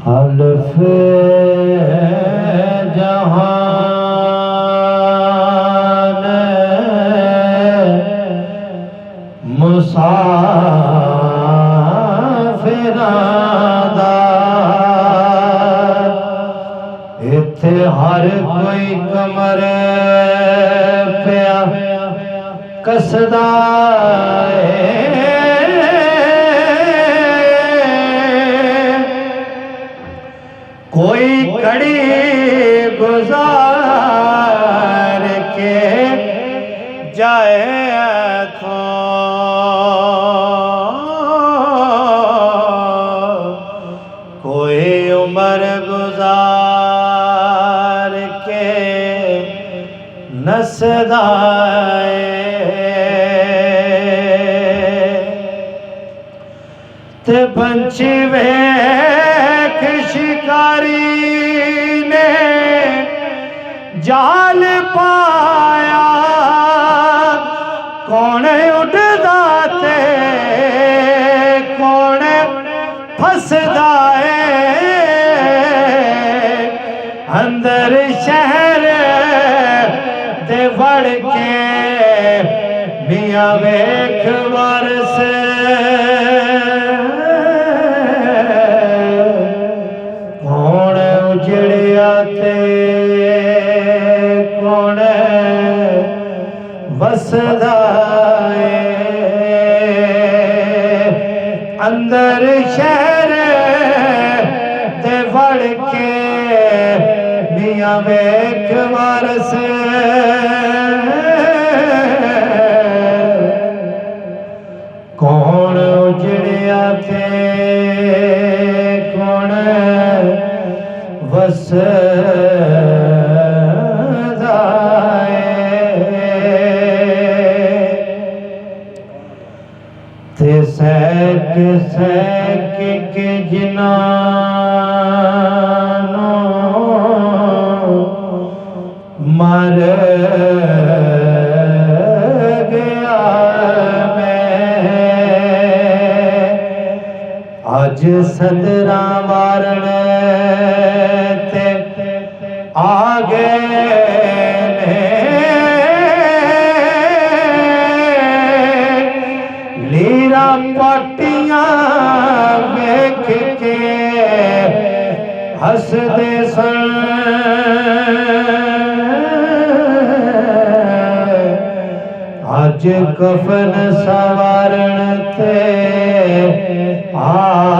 हल्फ जहान मुसाफिरादा इत्थे हर कोई कमर पिया कसदा कोई कड़ी गुजार के जाए तो कोई उम्र गुजार के नसदाए ते पंछी वेख शिकारी ने जाल पाया कौन उड़दा ते कौन फसदा है अंदर शहर दे वड़ के मियां वेख वारस कौन वसदा अंदर शहर दे वड़ के मियां वेख वारस कौन उजड़िया थे कौन वसदा ते सैक सैक के जिनानो मर गया मैं अज सदरा वारण ते आ गए लीरा पाटियां वेख के हसदे सन अज कफन सवारण ते आ